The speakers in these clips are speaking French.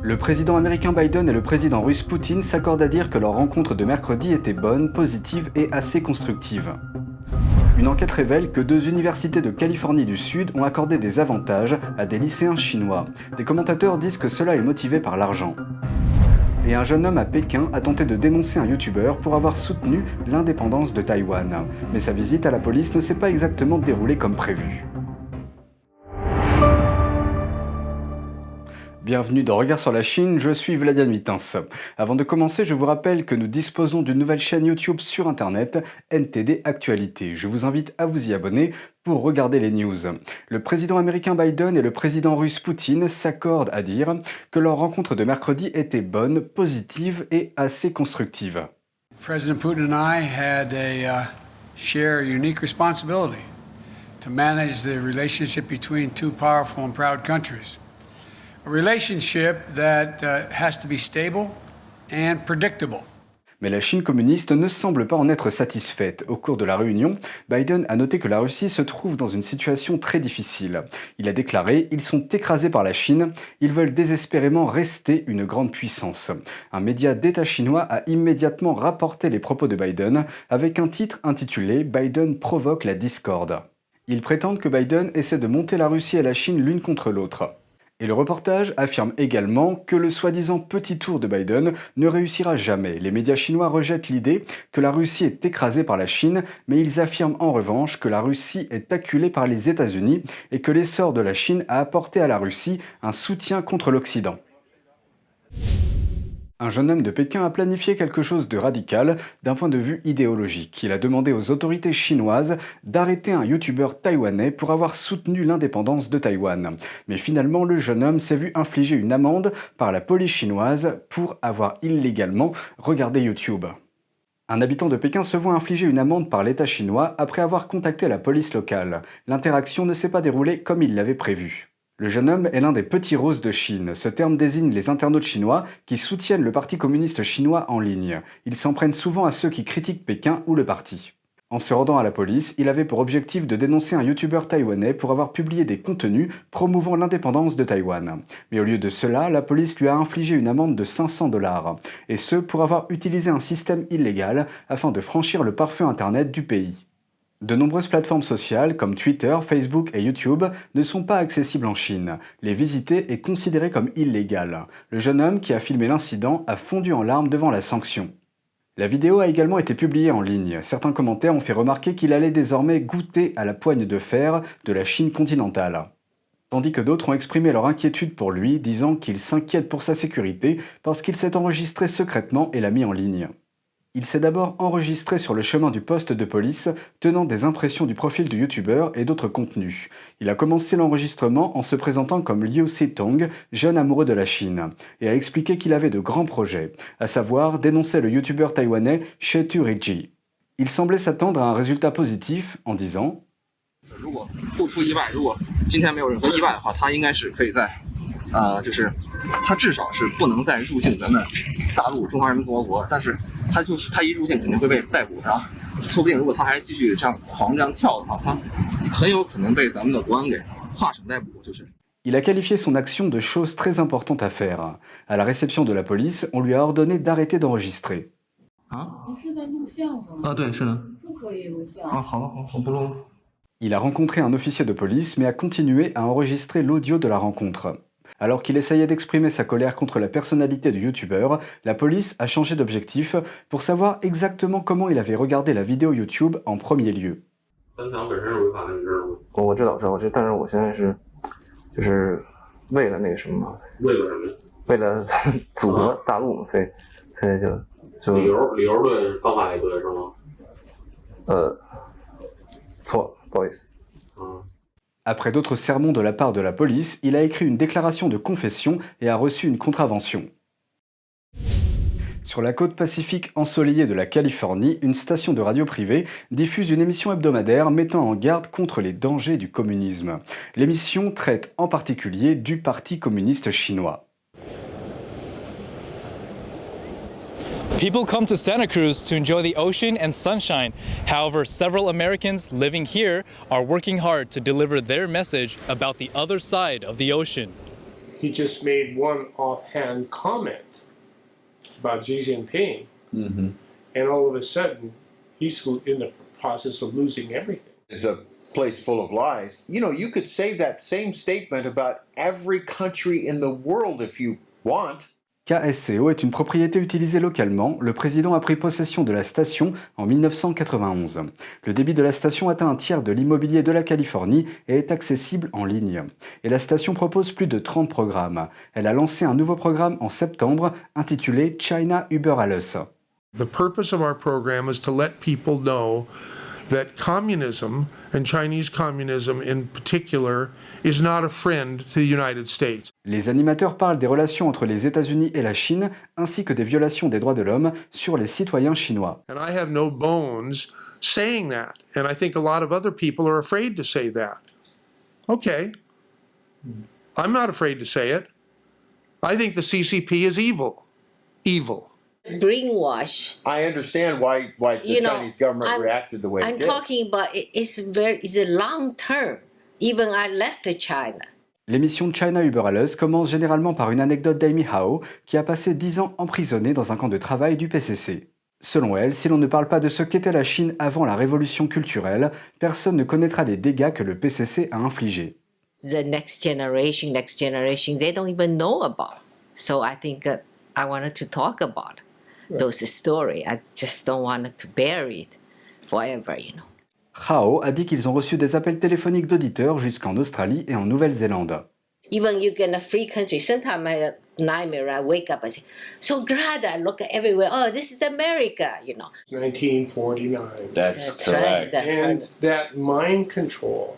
Le président américain Biden et le président russe Poutine s'accordent à dire que leur rencontre de mercredi était bonne, positive et assez constructive. Une enquête révèle que 2 universités de Californie du Sud ont accordé des avantages à des lycéens chinois. Des commentateurs disent que cela est motivé par l'argent. Et un jeune homme à Pékin a tenté de dénoncer un youtubeur pour avoir soutenu l'indépendance de Taïwan. Mais sa visite à la police ne s'est pas exactement déroulée comme prévu. Bienvenue dans Regard sur la Chine, je suis Vladian Mitens. Avant de commencer, je vous rappelle que nous disposons d'une nouvelle chaîne YouTube sur Internet, NTD Actualité. Je vous invite à vous y abonner pour regarder les news. Le président américain Biden et le président russe Poutine s'accordent à dire que leur rencontre de mercredi était bonne, positive et assez constructive. President Putin and I had share a unique responsibility to manage the relationship between two powerful and proud countries. A relationship that has to be stable and predictable. Mais la Chine communiste ne semble pas en être satisfaite. Au cours de la réunion, Biden a noté que la Russie se trouve dans une situation très difficile. Il a déclaré « Ils sont écrasés par la Chine, ils veulent désespérément rester une grande puissance ». Un média d'État chinois a immédiatement rapporté les propos de Biden avec un titre intitulé « Biden provoque la discorde ». Ils prétendent que Biden essaie de monter la Russie et la Chine l'une contre l'autre. Et le reportage affirme également que le soi-disant petit tour de Biden ne réussira jamais. Les médias chinois rejettent l'idée que la Russie est écrasée par la Chine, mais ils affirment en revanche que la Russie est acculée par les États-Unis et que l'essor de la Chine a apporté à la Russie un soutien contre l'Occident. Un jeune homme de Pékin a planifié quelque chose de radical d'un point de vue idéologique. Il a demandé aux autorités chinoises d'arrêter un youtubeur taïwanais pour avoir soutenu l'indépendance de Taïwan. Mais finalement, le jeune homme s'est vu infliger une amende par la police chinoise pour avoir illégalement regardé YouTube. Un habitant de Pékin se voit infliger une amende par l'État chinois après avoir contacté la police locale. L'interaction ne s'est pas déroulée comme il l'avait prévu. Le jeune homme est l'un des petits roses de Chine. Ce terme désigne les internautes chinois qui soutiennent le Parti communiste chinois en ligne. Ils s'en prennent souvent à ceux qui critiquent Pékin ou le parti. En se rendant à la police, il avait pour objectif de dénoncer un youtubeur taïwanais pour avoir publié des contenus promouvant l'indépendance de Taïwan. Mais au lieu de cela, la police lui a infligé une amende de $500, et ce pour avoir utilisé un système illégal afin de franchir le pare-feu Internet du pays. De nombreuses plateformes sociales comme Twitter, Facebook et YouTube ne sont pas accessibles en Chine. Les visiter est considéré comme illégal. Le jeune homme qui a filmé l'incident a fondu en larmes devant la sanction. La vidéo a également été publiée en ligne. Certains commentaires ont fait remarquer qu'il allait désormais goûter à la poigne de fer de la Chine continentale. Tandis que d'autres ont exprimé leur inquiétude pour lui, disant qu'il s'inquiète pour sa sécurité parce qu'il s'est enregistré secrètement et l'a mis en ligne. Il s'est d'abord enregistré sur le chemin du poste de police, tenant des impressions du profil du youtubeur et d'autres contenus. Il a commencé l'enregistrement en se présentant comme Liu Zitong, jeune amoureux de la Chine, et a expliqué qu'il avait de grands projets, à savoir dénoncer le youtubeur taïwanais She Turiji. Il semblait s'attendre à un résultat positif en disant « 就是他至少是不能再入境咱们大陆中华人民共和国，但是他一入境肯定会被逮捕，然后说不定如果他还继续这样狂这样跳的话，他很有可能被咱们的国安给划省逮捕。就是。” Il a qualifié son action de chose très importante à faire. À la réception de la police, on lui a ordonné d'arrêter d'enregistrer. 不是在录像吗？对，是的。不可以录像。好吧，我不录。 Il a rencontré un officier de police, mais a continué à enregistrer l'audio de la rencontre. Alors qu'il essayait d'exprimer sa colère contre la personnalité du youtubeur, la police a changé d'objectif pour savoir exactement comment il avait regardé la vidéo YouTube en premier lieu. 我知道，但是我现在就是为了那个什么，为了什么？为了祖国大陆嘛，所以现在就理由对，方法也对，是吗？错了，不好意思。Après d'autres sermons de la part de la police, il a écrit une déclaration de confession et a reçu une contravention. Sur la côte pacifique ensoleillée de la Californie, une station de radio privée diffuse une émission hebdomadaire mettant en garde contre les dangers du communisme. L'émission traite en particulier du Parti communiste chinois. People come to Santa Cruz to enjoy the ocean and sunshine. However, several Americans living here are working hard to deliver their message about the other side of the ocean. he just made one offhand comment about Xi Jinping, and all of a sudden, he's in the process of losing everything. It's a place full of lies. You know, you could say that same statement about every country in the world if you want. KSCO est une propriété utilisée localement. Le président a pris possession de la station en 1991. Le débit de la station atteint un tiers de l'immobilier de la Californie et est accessible en ligne. Et la station propose plus de 30 programmes. Elle a lancé un nouveau programme en septembre intitulé China über alles. The purpose of our program is to let people know that communism, and Chinese communism in particular, is not a friend to the United States. Les animateurs parlent des relations entre les États-Unis et la Chine, ainsi que des violations des droits de l'homme sur les citoyens chinois. And I have no bones saying that, and I think a lot of other people are afraid to say that. Okay, I'm not afraid to say it. I think the CCP is evil. Evil. Brainwash. I understand why the Chinese government reacted the way it did. I'm talking about it's a long term. Even I left China. L'émission China über alles commence généralement par une anecdote d'Amy Hao, qui a passé 10 ans emprisonnée dans un camp de travail du PCC. Selon elle, si l'on ne parle pas de ce qu'était la Chine avant la révolution culturelle, personne ne connaîtra les dégâts que le PCC a infligés. The next generation, they don't even know about. So I think I wanted to talk about those stories. I just don't want to bury it forever, you know. Hao a dit qu'ils ont reçu des appels téléphoniques d'auditeurs jusqu'en Australie et en Nouvelle-Zélande. Even you get a free country, sometimes I have a nightmare, I wake up and say, so glad I look everywhere, oh, this is America, you know. 1949. That's right. correct. And that mind control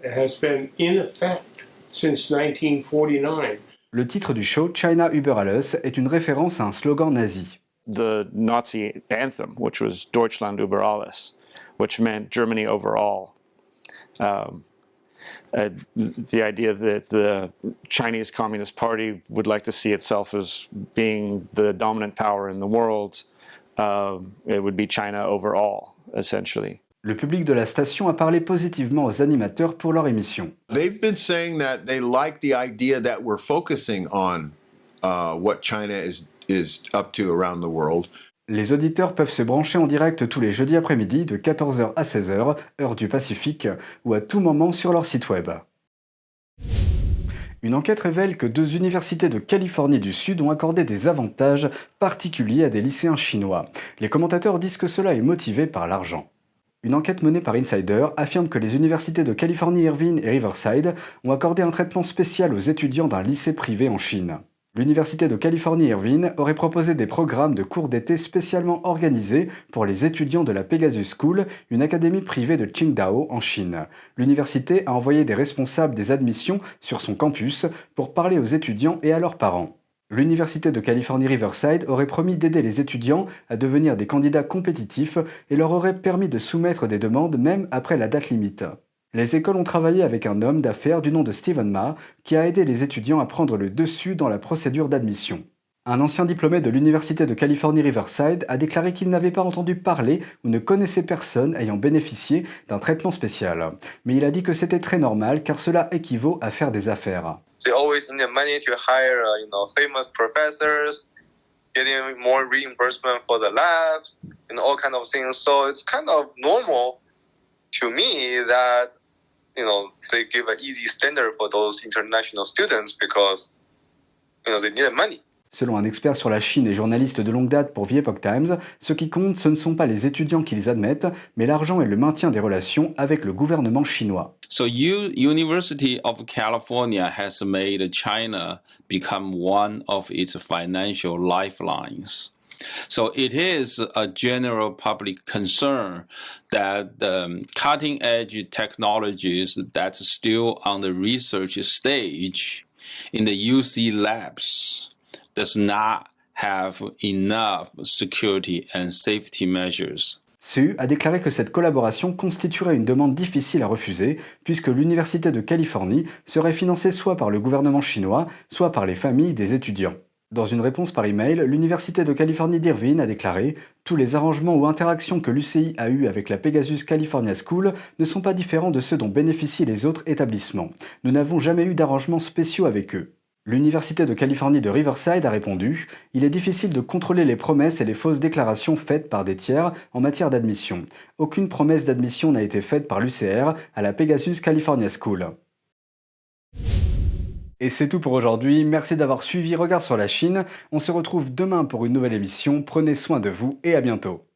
has been in effect since 1949. Le titre du show, China über alles, est une référence à un slogan nazi. The Nazi anthem, which was Deutschland über alles, which meant Germany over all. The idea that the Chinese Communist Party would like to see itself as being the dominant power in the world, it would be China over all, essentially. Le public de la station a parlé positivement aux animateurs pour leur émission. They've been saying that they like the idea that we're focusing on what China is up to around the world. Les auditeurs peuvent se brancher en direct tous les jeudis après-midi de 14h à 16h, heure du Pacifique, ou à tout moment sur leur site web. Une enquête révèle que 2 universités de Californie du Sud ont accordé des avantages particuliers à des lycéens chinois. Les commentateurs disent que cela est motivé par l'argent. Une enquête menée par Insider affirme que les universités de Californie Irvine et Riverside ont accordé un traitement spécial aux étudiants d'un lycée privé en Chine. L'université de Californie Irvine aurait proposé des programmes de cours d'été spécialement organisés pour les étudiants de la Pegasus School, une académie privée de Qingdao en Chine. L'université a envoyé des responsables des admissions sur son campus pour parler aux étudiants et à leurs parents. L'université de Californie Riverside aurait promis d'aider les étudiants à devenir des candidats compétitifs et leur aurait permis de soumettre des demandes même après la date limite. Les écoles ont travaillé avec un homme d'affaires du nom de Stephen Ma qui a aidé les étudiants à prendre le dessus dans la procédure d'admission. Un ancien diplômé de l'université de Californie Riverside a déclaré qu'il n'avait pas entendu parler ou ne connaissait personne ayant bénéficié d'un traitement spécial. Mais il a dit que c'était très normal car cela équivaut à faire des affaires. They always need money to hire, famous professors, getting more reimbursement for the labs, and all kind of things. So it's kind of normal to me that, they give an easy standard for those international students because, they need money. Selon un expert sur la Chine et journaliste de longue date pour The Epoch Times, ce qui compte, ce ne sont pas les étudiants qui les admettent, mais l'argent et le maintien des relations avec le gouvernement chinois. So University of California has made China become one of its financial lifelines. So it is a general public concern that the cutting-edge technologies that's still on the research stage in the UC labs does not have enough security and safety measures. Su a déclaré que cette collaboration constituerait une demande difficile à refuser, puisque l'Université de Californie serait financée soit par le gouvernement chinois, soit par les familles des étudiants. Dans une réponse par email, l'Université de Californie d'Irvine a déclaré « Tous les arrangements ou interactions que l'UCI a eus avec la Pegasus California School ne sont pas différents de ceux dont bénéficient les autres établissements. Nous n'avons jamais eu d'arrangements spéciaux avec eux. » L'Université de Californie de Riverside a répondu « Il est difficile de contrôler les promesses et les fausses déclarations faites par des tiers en matière d'admission. Aucune promesse d'admission n'a été faite par l'UCR à la Pegasus California School. » Et c'est tout pour aujourd'hui, merci d'avoir suivi Regard sur la Chine. On se retrouve demain pour une nouvelle émission, prenez soin de vous et à bientôt.